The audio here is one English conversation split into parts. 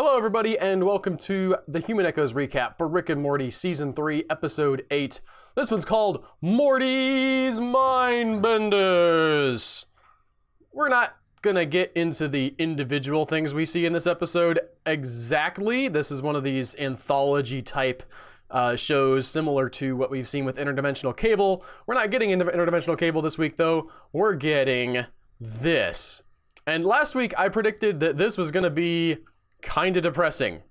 Hello everybody and welcome to the Human Echoes recap for Rick and Morty Season 3, Episode 8. This one's called Morty's Mindbenders. We're not gonna get into the individual things we see in this episode exactly. This is one of these anthology type shows similar to what we've seen with Interdimensional Cable. We're not getting into Interdimensional Cable this week though. We're getting this. And last week I predicted that this was gonna be kind of depressing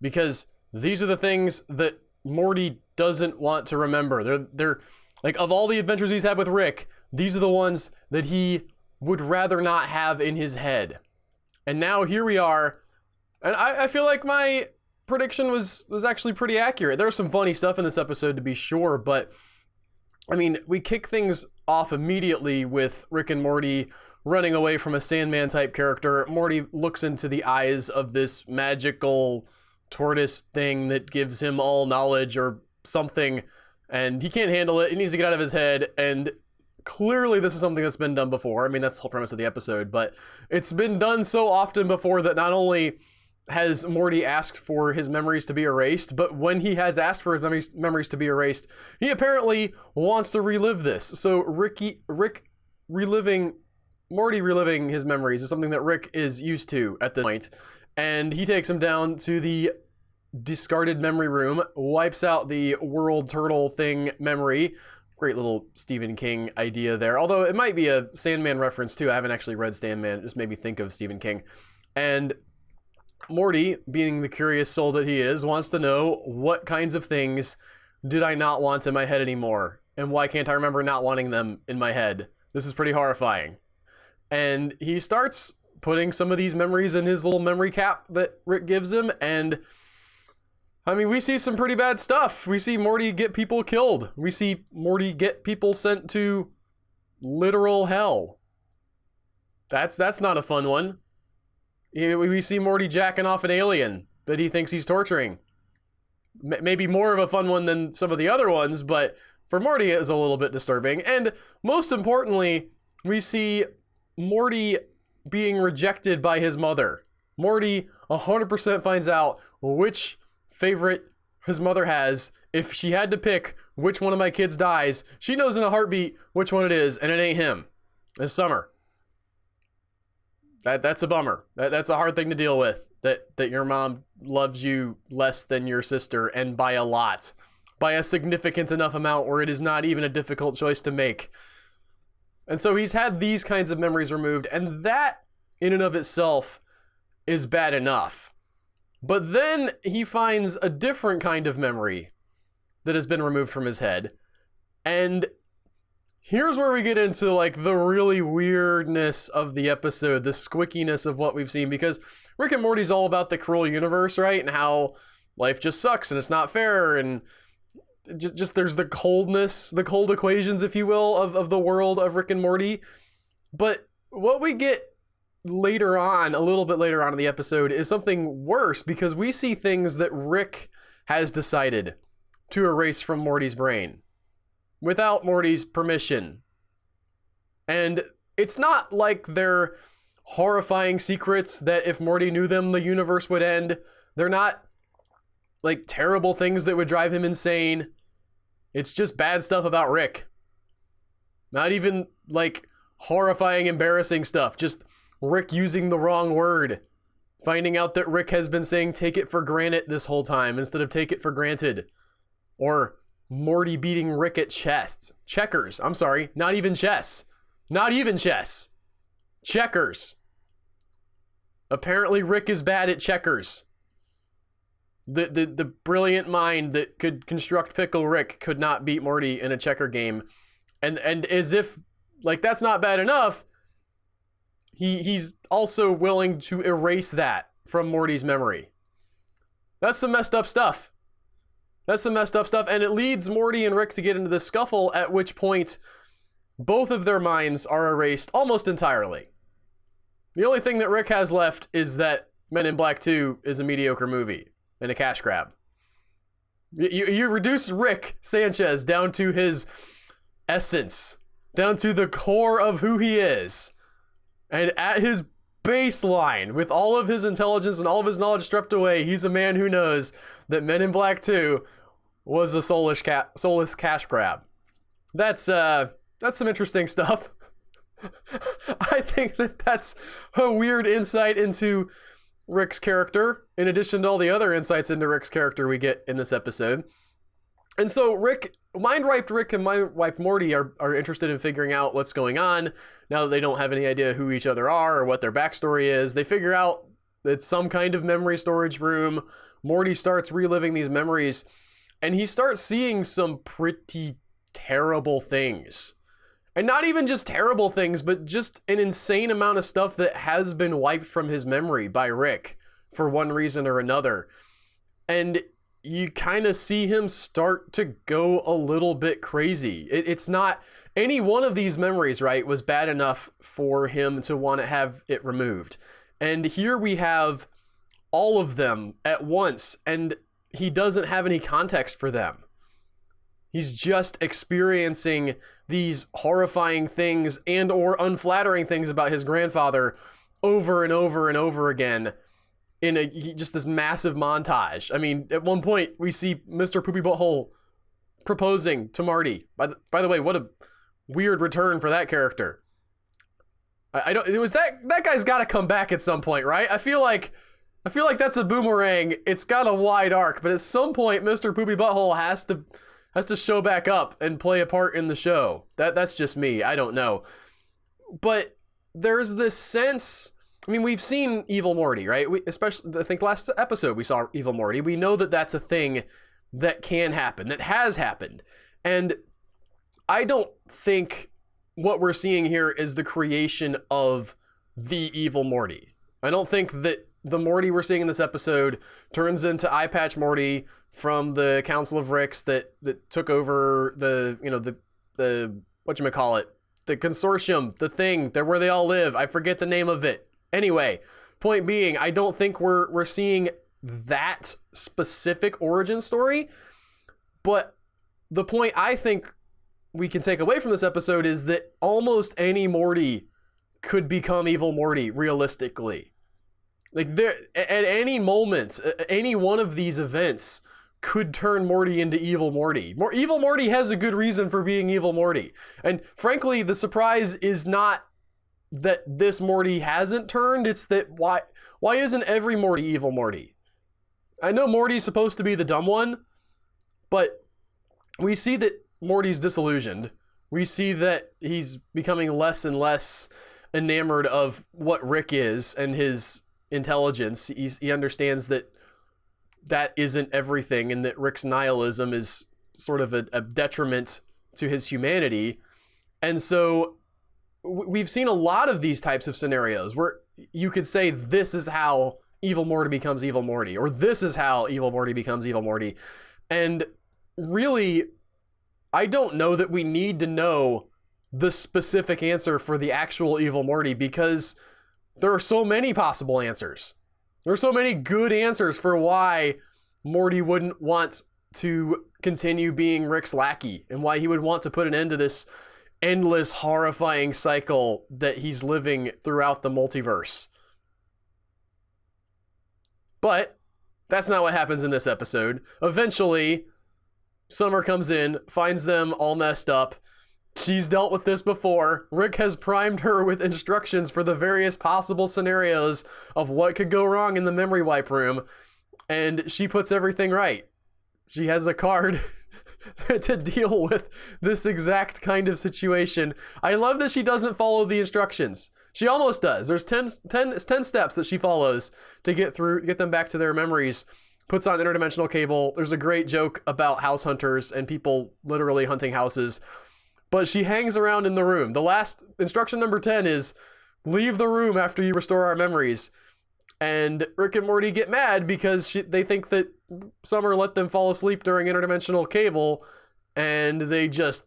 because these are the things that Morty doesn't want to remember. They're like, of all the adventures he's had with Rick, these are the ones that he would rather not have in his head. And now here we are, and I feel like my prediction was actually pretty accurate. There's some funny stuff in this episode to be sure, but I mean, we kick things off immediately with Rick and Morty running away from a Sandman type character. Morty looks into the eyes of this magical tortoise thing that gives him all knowledge or something, and he can't handle it. He needs to get out of his head, and clearly this is something that's been done before. I mean, that's the whole premise of the episode, but it's been done so often before that not only has Morty asked for his memories to be erased, but when he has asked for his memories to be erased, he apparently wants to relive this. So Morty reliving his memories is something that Rick is used to at this point, and he takes him down to the discarded memory room, wipes out the world turtle thing memory. Great little Stephen King idea there, although it might be a Sandman reference too. I haven't actually read Sandman, it just made me think of Stephen King. And Morty, being the curious soul that he is, wants to know, what kinds of things did I not want in my head anymore? And why can't I remember not wanting them in my head? This is pretty horrifying. And he starts putting some of these memories in his little memory cap that Rick gives him, and I mean, we see some pretty bad stuff. We see Morty get people killed. We see Morty get people sent to literal hell. That's not a fun one. We see Morty jacking off an alien that he thinks he's torturing. Maybe more of a fun one than some of the other ones, but for Morty it is a little bit disturbing. And most importantly, we see Morty being rejected by his mother. Morty 100% finds out which favorite his mother has. If she had to pick which one of my kids dies, she knows in a heartbeat which one it is, and it ain't him. It's Summer. That's a bummer. That's a hard thing to deal with, that your mom loves you less than your sister, and by a lot. By a significant enough amount where it is not even a difficult choice to make. And so he's had these kinds of memories removed, and that in and of itself is bad enough. But then he finds a different kind of memory that has been removed from his head. And here's where we get into like the really weirdness of the episode, the squickiness of what we've seen, because Rick and Morty's all about the cruel universe, right? And how life just sucks and it's not fair, and just there's the coldness, the cold equations, if you will, of the world of Rick and Morty. But what we get later on, a little bit later on in the episode, is something worse, because we see things that Rick has decided to erase from Morty's brain without Morty's permission. And it's not like they're horrifying secrets that if Morty knew them, the universe would end. They're not like terrible things that would drive him insane. It's just bad stuff about Rick. Not even like horrifying, embarrassing stuff. Just Rick using the wrong word. Finding out that Rick has been saying take it for granted this whole time instead of take it for granted. Or Morty beating Rick at checkers. I'm sorry, not even chess. Not even chess. Checkers. Apparently Rick is bad at checkers. The brilliant mind that could construct Pickle Rick could not beat Morty in a checker game. And as if like that's not bad enough, he's also willing to erase that from Morty's memory. That's some messed up stuff. And it leads Morty and Rick to get into this scuffle, at which point both of their minds are erased almost entirely. The only thing that Rick has left is that Men in Black 2 is a mediocre movie and a cash grab. You reduce Rick Sanchez down to his essence, down to the core of who he is. And at his baseline, with all of his intelligence and all of his knowledge stripped away, he's a man who knows that Men in Black 2 was a soulless cash grab. That's some interesting stuff. I think that's a weird insight into Rick's character, in addition to all the other insights into Rick's character we get in this episode. And so Mind-Wiped Rick and Mind-Wiped Morty are interested in figuring out what's going on. Now that they don't have any idea who each other are or what their backstory is, they figure out it's some kind of memory storage room. Morty starts reliving these memories, and he starts seeing some pretty terrible things. And not even just terrible things, but just an insane amount of stuff that has been wiped from his memory by Rick for one reason or another. And you kind of see him start to go a little bit crazy. It's not any one of these memories, right, was bad enough for him to want to have it removed. And here we have all of them at once, and he doesn't have any context for them. He's just experiencing these horrifying things and or unflattering things about his grandfather over and over and over again in just this massive montage. I mean, at one point we see Mr. Poopy Butthole proposing to Marty. By the way, what a weird return for that character. It was that guy's got to come back at some point, right? I feel like that's a boomerang. It's got a wide arc, but at some point Mr. Poopy Butthole has to show back up and play a part in the show. That's just me. I don't know. But there's this sense, I mean, we've seen Evil Morty, right? Especially, I think last episode we saw Evil Morty. We know that that's a thing that can happen, that has happened. And I don't think what we're seeing here is the creation of the Evil Morty. I don't think that the Morty we're seeing in this episode turns into Eye Patch Morty from the Council of Ricks that took over the whatchamacallit, the consortium, the thing, where they all live. I forget the name of it. Anyway, point being, I don't think we're seeing that specific origin story, but the point I think we can take away from this episode is that almost any Morty could become Evil Morty realistically. Like, there, at any moment, any one of these events could turn Morty into Evil Morty. Evil Morty has a good reason for being Evil Morty. And frankly, the surprise is not that this Morty hasn't turned, it's that why isn't every Morty Evil Morty? I know Morty's supposed to be the dumb one, but we see that Morty's disillusioned. We see that he's becoming less and less enamored of what Rick is and his intelligence. He understands that isn't everything, and that Rick's nihilism is sort of a detriment to his humanity. And so we've seen a lot of these types of scenarios where you could say this is how Evil Morty becomes Evil Morty, or this is how Evil Morty becomes Evil Morty. And really, I don't know that we need to know the specific answer for the actual Evil Morty, because there are so many possible answers. There are so many good answers for why Morty wouldn't want to continue being Rick's lackey, and why he would want to put an end to this endless, horrifying cycle that he's living throughout the multiverse. But that's not what happens in this episode. Eventually, Summer comes in, finds them all messed up. She's dealt with this before. Rick has primed her with instructions for the various possible scenarios of what could go wrong in the memory wipe room, and she puts everything right. She has a card to deal with this exact kind of situation. I love that she doesn't follow the instructions. She almost does. There's 10 steps that she follows to get them back to their memories. Puts on interdimensional cable. There's a great joke about house hunters and people literally hunting houses. But she hangs around in the room. The last instruction, number 10, is leave the room after you restore our memories. And Rick and Morty get mad because they think that Summer let them fall asleep during interdimensional cable, and they just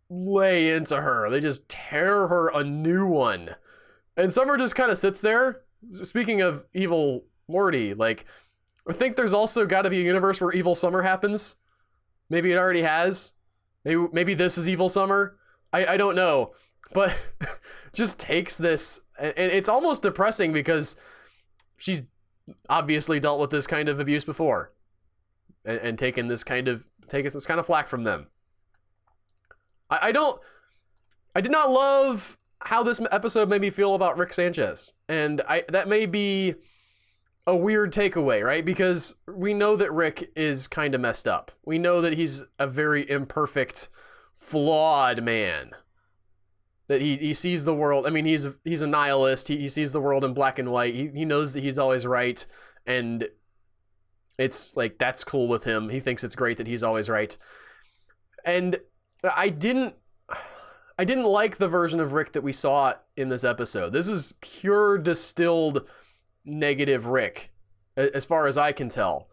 lay into her. They just tear her a new one. And Summer just kind of sits there. Speaking of Evil Morty, like, I think there's also got to be a universe where Evil Summer happens. Maybe it already has. Maybe this is Evil Summer. I don't know. but just takes this, and it's almost depressing because she's obviously dealt with this kind of abuse before, and taken this kind of flack from them. I did not love how this episode made me feel about Rick Sanchez, and that may be a weird takeaway, right? Because we know that Rick is kind of messed up. We know that he's a very imperfect, flawed man. That he sees the world. I mean, he's a nihilist. He sees the world in black and white. He knows that he's always right, and it's like that's cool with him. He thinks it's great that he's always right. And I didn't like the version of Rick that we saw in this episode. This is pure distilled negative Rick, as far as I can tell.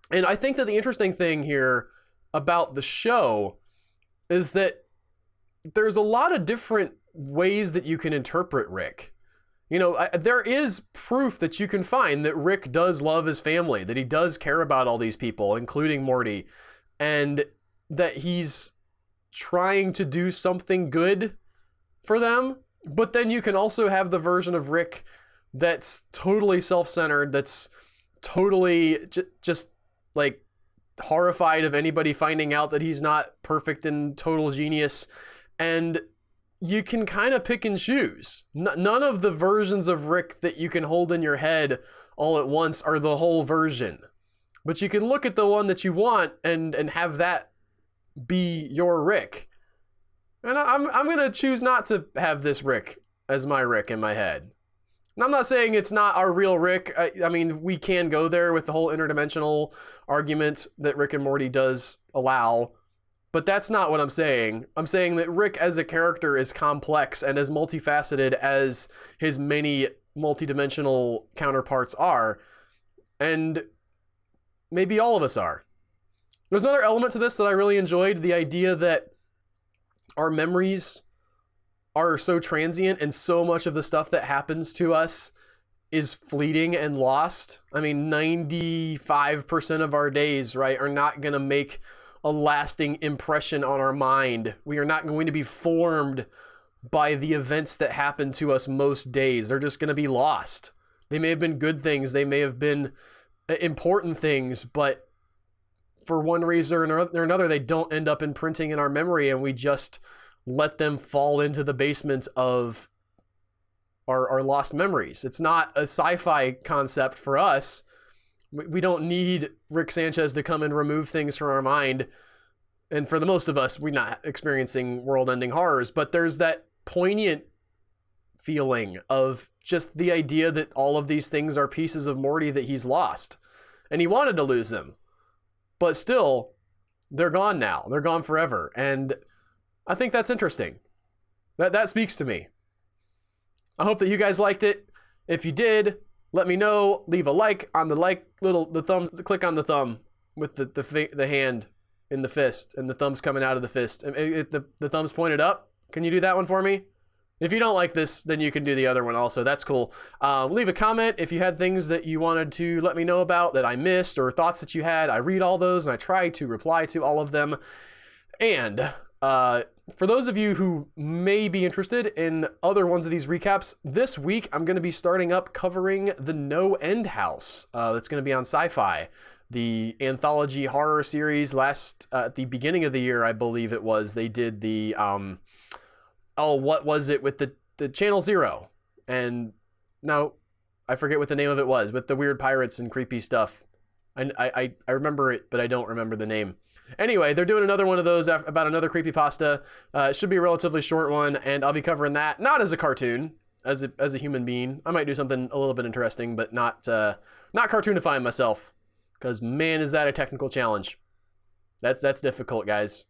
And I think that the interesting thing here about the show is that there's a lot of different ways that you can interpret Rick. You know, there is proof that you can find that Rick does love his family, that he does care about all these people, including Morty, and that he's trying to do something good for them. But then you can also have the version of Rick that's totally self-centered, that's totally just like horrified of anybody finding out that he's not perfect and total genius. And you can kind of pick and choose. None of the versions of Rick that you can hold in your head all at once are the whole version. But you can look at the one that you want and have that be your Rick. And I'm going to choose not to have this Rick as my Rick in my head. And I'm not saying it's not our real Rick. I mean, we can go there with the whole interdimensional argument that Rick and Morty does allow, but that's not what I'm saying. I'm saying that Rick as a character is complex and as multifaceted as his many multidimensional counterparts are, and maybe all of us are. There's another element to this that I really enjoyed, the idea that our memories are so transient and so much of the stuff that happens to us is fleeting and lost. I mean, 95% of our days, right, are not going to make a lasting impression on our mind. We are not going to be formed by the events that happen to us most days. They're just going to be lost. They may have been good things. They may have been important things, but for one reason or another, they don't end up imprinting in our memory, and we just let them fall into the basement of our lost memories. It's not a sci-fi concept for us. We don't need Rick Sanchez to come and remove things from our mind. And for the most of us, we're not experiencing world-ending horrors, but there's that poignant feeling of just the idea that all of these things are pieces of Morty that he's lost. And he wanted to lose them. But still, they're gone now. They're gone forever. And I think that's interesting. That speaks to me. I hope that you guys liked it. If you did, let me know. Leave a like on the thumb. Click on the thumb with the hand in the fist, and the thumb's coming out of the fist. And the thumb's pointed up. Can you do that one for me? If you don't like this, then you can do the other one also. That's cool. Leave a comment if you had things that you wanted to let me know about that I missed, or thoughts that you had. I read all those and I try to reply to all of them. And for those of you who may be interested in other ones of these recaps, this week I'm going to be starting up covering the No End House. That's going to be on Sci-Fi, the anthology horror series. At the beginning of the year, I believe it was, they did the what was it with the Channel Zero, and now I forget what the name of it was, with the weird pirates and creepy stuff. I remember it, but I don't remember the name. Anyway, they're doing another one of those about another creepypasta. It should be a relatively short one, and I'll be covering that, not as a cartoon, as a human being. I might do something a little bit interesting, but not cartoonifying myself, because man, is that a technical challenge. That's difficult, guys.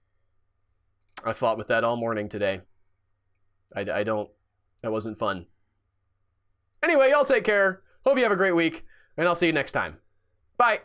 I fought with that all morning today. That wasn't fun. Anyway, y'all take care. Hope you have a great week, and I'll see you next time. Bye.